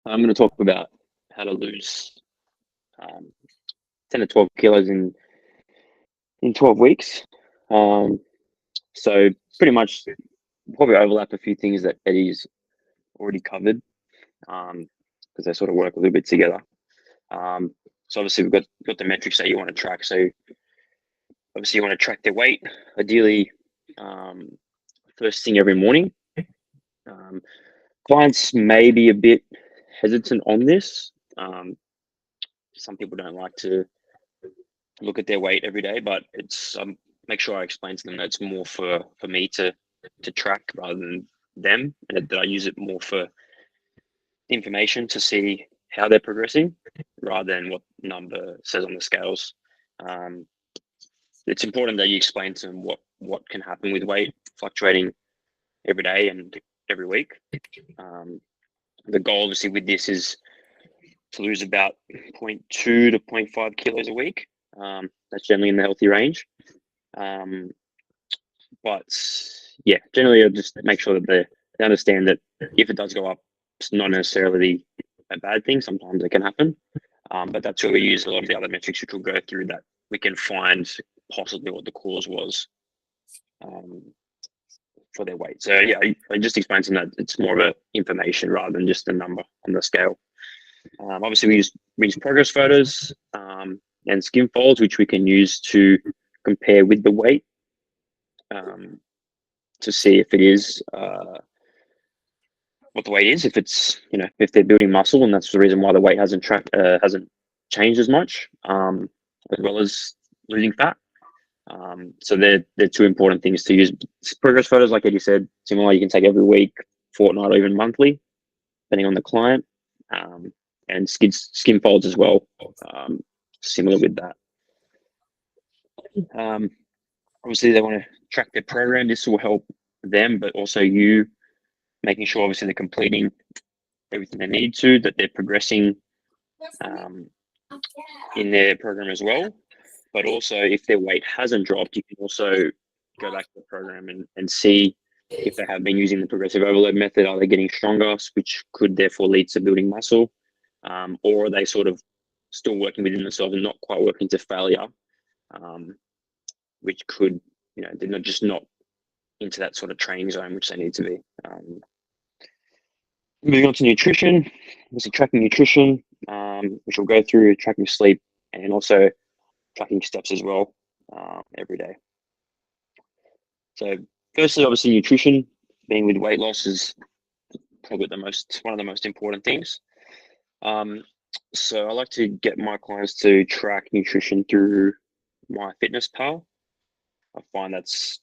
I'm going to talk about how to lose 10 to 12 kilos in 12 weeks. So pretty much probably overlap a few things that Eddie's already covered because they sort of work a little bit together. So obviously we've got the metrics that you want to track. So obviously you want to track their weight, ideally first thing every morning. Clients may be a bit hesitant on this. Some people don't like to look at their weight every day, but it's make sure I explain to them that it's more for me to track rather than them, and that I use it more for information to see how they're progressing rather than what number says on the scales. It's important that you explain to them what can happen with weight fluctuating every day and every week. The goal obviously with this is to lose about 0.2 to 0.5 kilos a week. That's generally in the healthy range. But yeah, generally I'll just make sure that they understand that if it does go up, it's not necessarily a bad thing. Sometimes it can happen. But that's where we use a lot of the other metrics which we'll go through, that we can find possibly what the cause was for their weight. So yeah, I just explained to them that it's more of a information rather than just a number on the scale. Obviously we use progress photos and skin folds, which we can use to compare with the weight to see if it is what the weight is, if it's, if they're building muscle, and that's the reason why the weight hasn't changed as much, as well as losing fat. So they're two important things to use. Progress photos, like Eddie said, similar, you can take every week, fortnight, or even monthly, depending on the client. And skin folds as well, similar with that. Obviously they want to track their program. This will help them, but also you, making sure obviously they're completing everything they need to, that they're progressing in their program as well. But also if their weight hasn't dropped, you can also go back to the program and see if they have been using the progressive overload method. Are they getting stronger, which could therefore lead to building muscle? Or are they sort of still working within themselves and not quite working to failure, which could, they're not into that sort of training zone which they need to be. Moving on to nutrition, obviously tracking nutrition, which we'll go through, tracking sleep, and also tracking steps as well every day. So firstly, obviously nutrition, being with weight loss, is probably one of the most important things. So I like to get my clients to track nutrition through MyFitnessPal. I find that's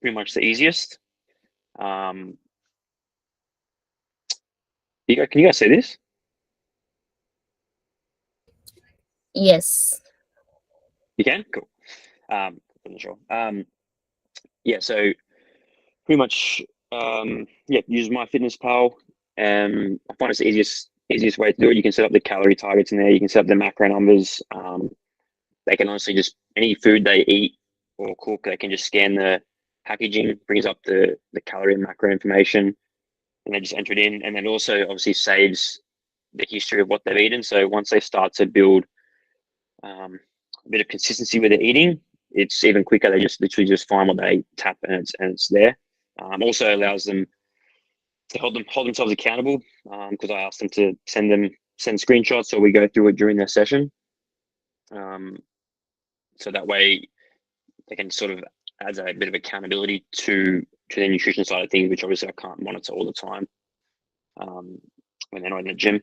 pretty much the easiest. Can you guys see this? Yes. You can? Cool. I'm not sure. Yeah, so pretty much, use MyFitnessPal. I find it's the easiest way to do it. You can set up the calorie targets in there. You can set up the macro numbers. They can honestly just, any food they eat or cook, they can just scan the packaging, brings up the calorie and macro information, and they just enter it in. And then also obviously saves the history of what they've eaten. So once they start to build a bit of consistency with their eating, it's even quicker. They just literally just find what they tap and it's there. Also allows them to hold themselves accountable, because I ask them to send screenshots, so we go through it during their session. So that way they can sort of add a bit of accountability to the nutrition side of things, which obviously I can't monitor all the time when they're not in the gym.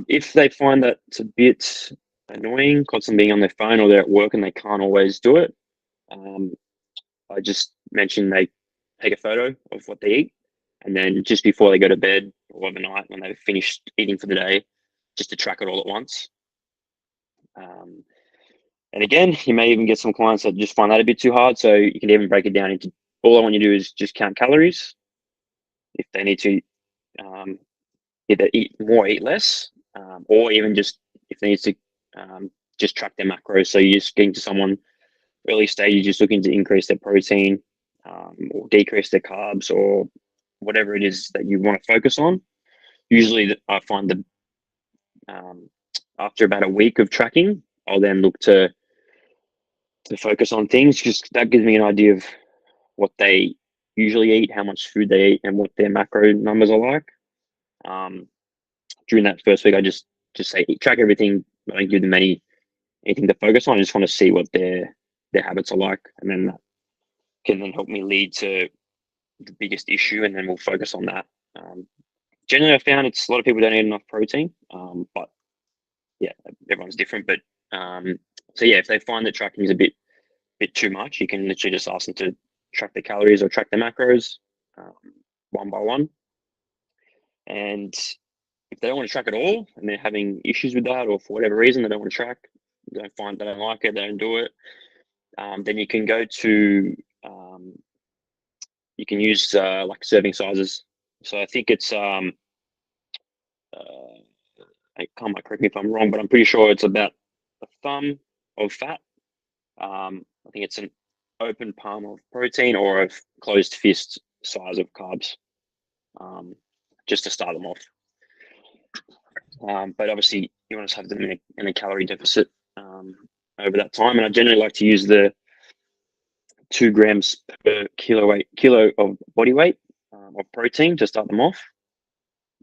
If they find that it's a bit annoying, constantly being on their phone, or they're at work and they can't always do it, I just mentioned they take a photo of what they eat, and then just before they go to bed or overnight when they've finished eating for the day, just to track it all at once. And again, you may even get some clients that just find that a bit too hard. So you can even break it down into, all I want you to do is just count calories. If they need to either eat more, eat less, or even just if they need to just track their macros. So you're just getting to someone early stage, you're just looking to increase their protein or decrease their carbs or whatever it is that you want to focus on. usually I find that after about a week of tracking, I'll then look to focus on things, because that gives me an idea of what they usually eat, how much food they eat, and what their macro numbers are like. During that first week, I just say track everything. I don't give them anything to focus on. I just want to see what their habits are like, and then that can then help me lead to the biggest issue, and then we'll focus on that. Generally, I found it's a lot of people don't eat enough protein, but yeah, everyone's different. But so yeah, if they find that tracking is a bit too much, you can literally just ask them to track the calories or track the macros one by one. And if they don't want to track at all, and they're having issues with that, or for whatever reason they don't want to track, they don't like it, they don't do it, then you can go to you can use like serving sizes. So I think it's I can't correct me if I'm wrong, but I'm pretty sure it's about a thumb of fat. I think it's an open palm of protein, or a closed fist size of carbs, just to start them off. But obviously, you want to have them in a calorie deficit over that time. And I generally like to use the 2 grams per kilo of body weight of protein to start them off.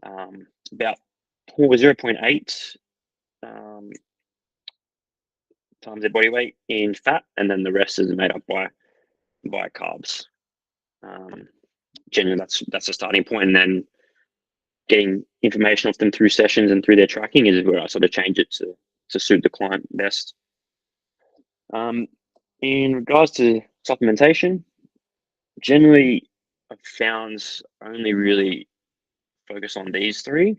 About 0.8 times their body weight in fat, and then the rest is made up by carbs. Generally, that's a starting point, and then getting information off them through sessions and through their tracking is where I sort of change it to suit the client best. In regards to supplementation, generally I've found only really focus on these 3.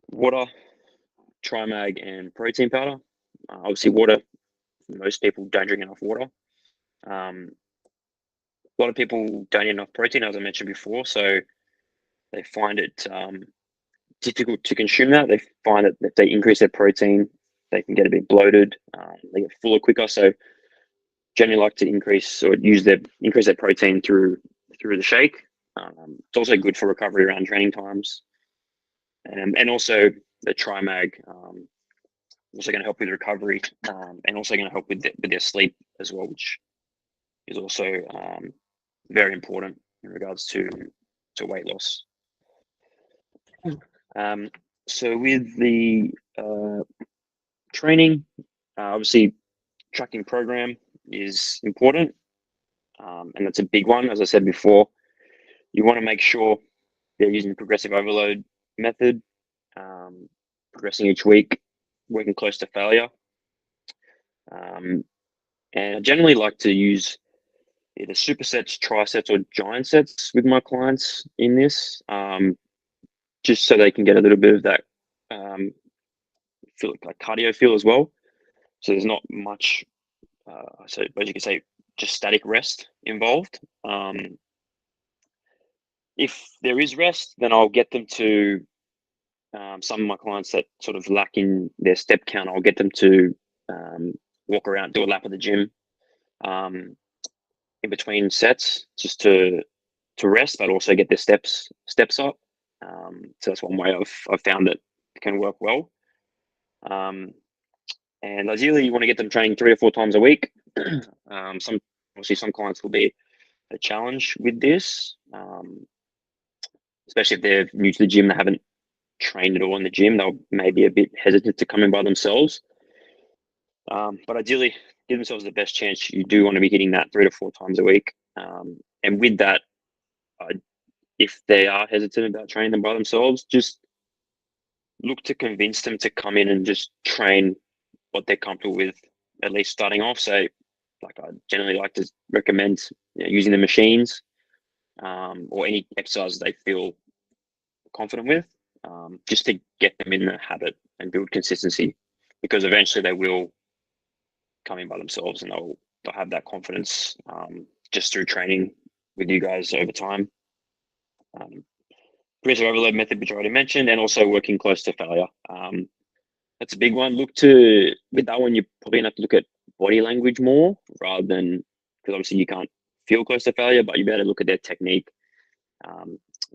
Water, Trimag, and protein powder. Obviously water, most people don't drink enough water. A lot of people don't eat enough protein, as I mentioned before, so they find it difficult to consume that. They find that if they increase their protein, they can get a bit bloated, they get fuller quicker. So generally like to increase their protein through the shake. It's also good for recovery around training times, and also the Trimag also going to help with recovery, and also going to help with their sleep as well, which is also very important in regards to weight loss. So with the training, obviously tracking program is important, and that's a big one. As I said before, you want to make sure they're using the progressive overload method, progressing each week, working close to failure. And I generally like to use either supersets, trisets, or giant sets with my clients in this, just so they can get a little bit of that feel, like cardio feel as well. So there's not much, so as you can say, just static rest involved. If there is rest, then I'll get them to some of my clients that sort of lack in their step count. I'll get them to walk around, do a lap of the gym in between sets, just to rest, but also get their steps up. So that's one way I've found that can work well. And ideally, you want to get them training 3 or 4 times a week. Some clients will be a challenge with this, especially if they're new to the gym, they haven't trained at all in the gym. They'll maybe a bit hesitant to come in by themselves. But ideally, give themselves the best chance. You do want to be hitting that 3 to 4 times a week. And with that, if they are hesitant about training them by themselves, just look to convince them to come in and just train what they're comfortable with, at least starting off. So, like, I generally like to recommend using the machines, or any exercises they feel confident with, just to get them in the habit and build consistency, because eventually they will come in by themselves, and they'll have that confidence just through training with you guys over time. Progressive overload method, which I already mentioned, and also working close to failure. That's a big one. With that one, you're probably gonna have to look at body language more, rather than, because obviously you can't feel close to failure, but you better look at their technique.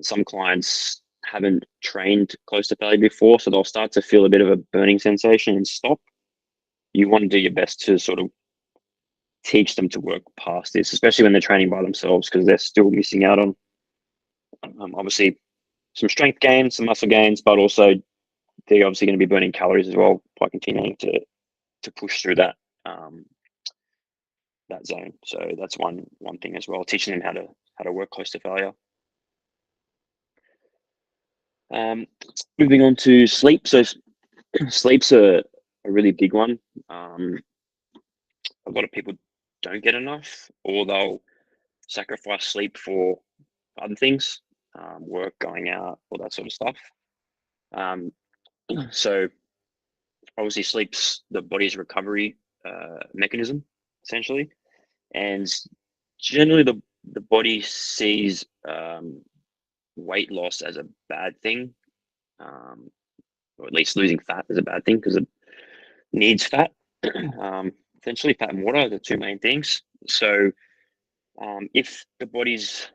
Some clients haven't trained close to failure before, so they'll start to feel a bit of a burning sensation and stop. You want to do your best to sort of teach them to work past this, especially when they're training by themselves, because they're still missing out on obviously some strength gains, some muscle gains, but also they're obviously going to be burning calories as well by continuing to push through that that zone. So that's one thing as well, teaching them how to work close to failure. Moving on to sleep. So sleep's a really big one. A lot of people don't get enough, or they'll sacrifice sleep for other things, work, going out, all that sort of stuff. So obviously sleep's the body's recovery mechanism, essentially. And generally the body sees weight loss as a bad thing, or at least losing fat is a bad thing, because it needs fat. Essentially fat and water are the two main things. So if the body's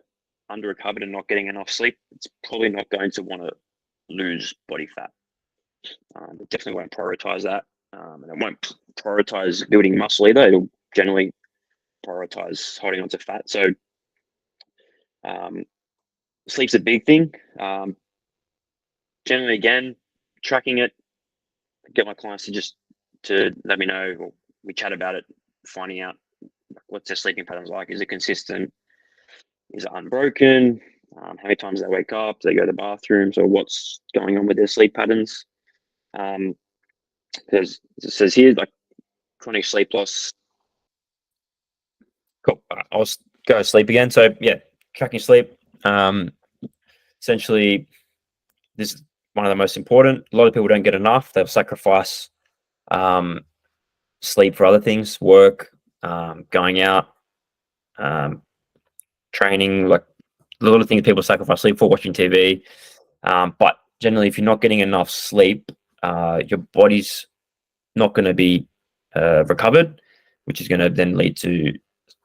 under recovered and not getting enough sleep, it's probably not going to want to lose body fat. It definitely won't prioritize that, and it won't prioritize building muscle either. It'll generally prioritize holding on to fat. So sleep's a big thing. Generally, again, tracking it, get my clients to let me know, or we chat about it, finding out what's their sleeping patterns like. Is it consistent? Is it unbroken? How many times they wake up? Do they go to the bathrooms, or what's going on with their sleep patterns? Because it says here, like chronic sleep loss. Cool. I'll go to sleep again. So yeah, tracking sleep. Essentially, this is one of the most important. A lot of people don't get enough. They'll sacrifice sleep for other things, work, going out, training, like a lot of things people sacrifice sleep for, watching TV. But generally, if you're not getting enough sleep, your body's not going to be recovered, which is going to then lead to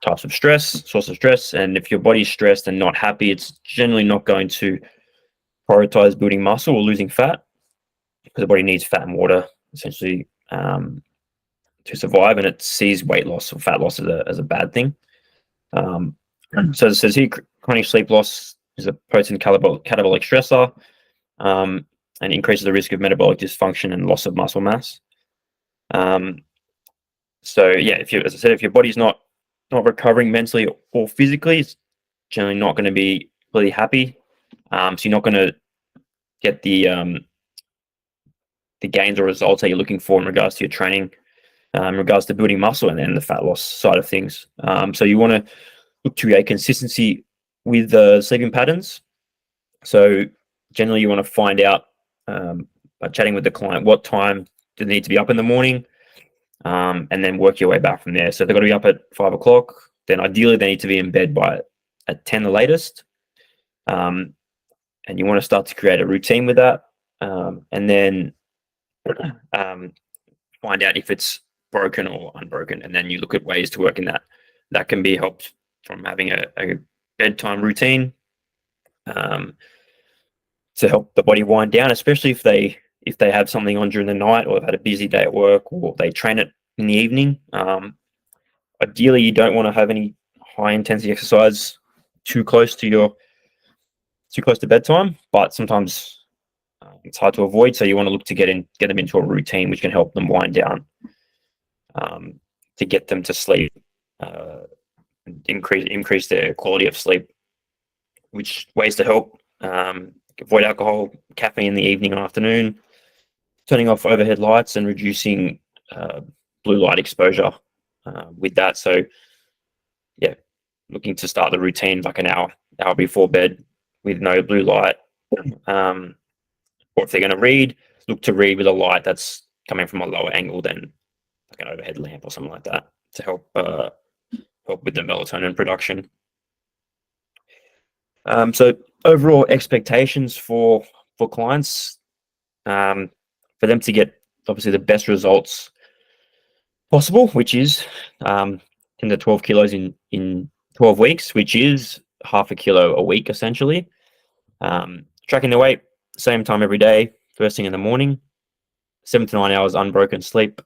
types of source of stress. And if your body's stressed and not happy, it's generally not going to prioritize building muscle or losing fat, because the body needs fat and water essentially to survive, and it sees weight loss or fat loss as a bad thing. So it says here, chronic sleep loss is a potent catabolic stressor, and increases the risk of metabolic dysfunction and loss of muscle mass. So yeah, as I said, if your body's not recovering mentally or physically, it's generally not going to be really happy. So you're not going to get the gains or results that you're looking for in regards to your training, in regards to building muscle and then the fat loss side of things. So you want to look to a consistency with the sleeping patterns. So generally you want to find out by chatting with the client what time do they need to be up in the morning, and then work your way back from there. So they've got to be up at 5 o'clock, then ideally they need to be in bed by at 10 the latest. And you want to start to create a routine with that, and then find out if it's broken or unbroken, and then you look at ways to work in that. That can be helped from having a bedtime routine to help the body wind down, especially if they have something on during the night, or have had a busy day at work, or they train it in the evening. Ideally, you don't want to have any high intensity exercise too close to bedtime, but sometimes it's hard to avoid. So you want to look to get them into a routine which can help them wind down, to get them to sleep, increase their quality of sleep. Which ways to help? Avoid alcohol, caffeine in the evening and afternoon, turning off overhead lights, and reducing blue light exposure with that. So yeah, looking to start the routine like an hour before bed with no blue light. Or if they're going to read, look to read with a light that's coming from a lower angle than like an overhead lamp or something like that, to help with the melatonin production. So overall expectations for clients, for them to get obviously the best results possible, which is in the 12 kilos in 12 weeks, which is half a kilo a week essentially. Tracking the weight, same time every day, first thing in the morning, 7 to 9 hours unbroken sleep.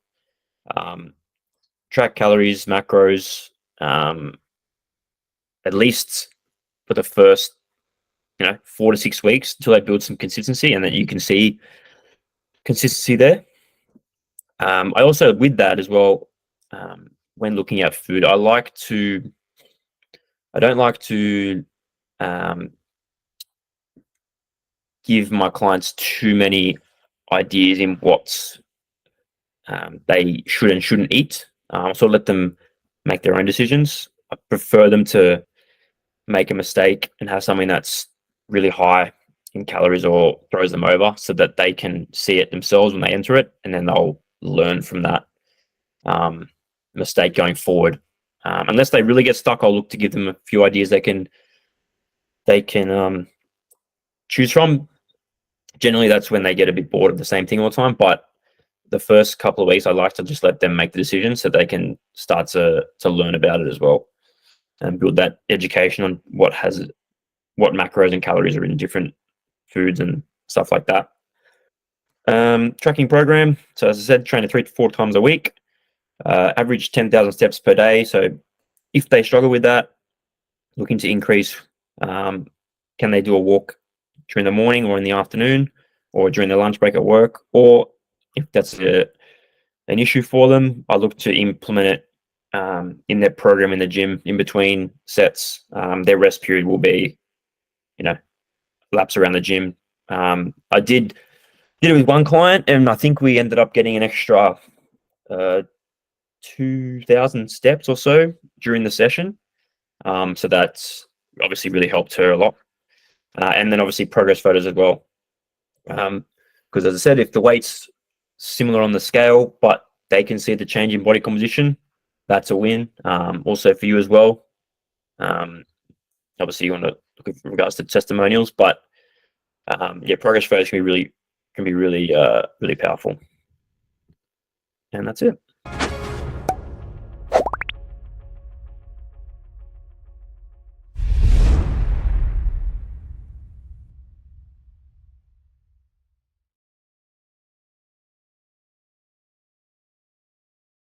Track calories, macros, at least for the first 4 to 6 weeks until they build some consistency, and then you can see consistency there. I also, with that as well, when looking at food, I don't like to give my clients too many ideas in what they should and shouldn't eat. So let them make their own decisions. I prefer them to make a mistake and have something that's really high in calories or throws them over, so that they can see it themselves when they enter it, and then they'll learn from that mistake going forward. Unless they really get stuck, I'll look to give them a few ideas they can choose from. Generally, that's when they get a bit bored of the same thing all the time. But the first couple of weeks, I like to just let them make the decision so they can start to learn about it as well, and build that education on what macros and calories are in different foods and stuff like that. Tracking program. So as I said, train 3 to 4 times a week. Average 10,000 steps per day. So if they struggle with that, looking to increase, can they do a walk during the morning or in the afternoon or during their lunch break at work? Or if that's an issue for them, I look to implement it in their program in the gym in between sets. Their rest period will be, laps around the gym. I did it with one client, and I think we ended up getting an extra 2,000 steps or so during the session. So that's obviously really helped her a lot. And then obviously progress photos as well. Because as I said, if the weight's similar on the scale, but they can see the change in body composition, that's a win. Also for you as well. Obviously you want to look in regards to testimonials, but progress photos can be really powerful. And that's it.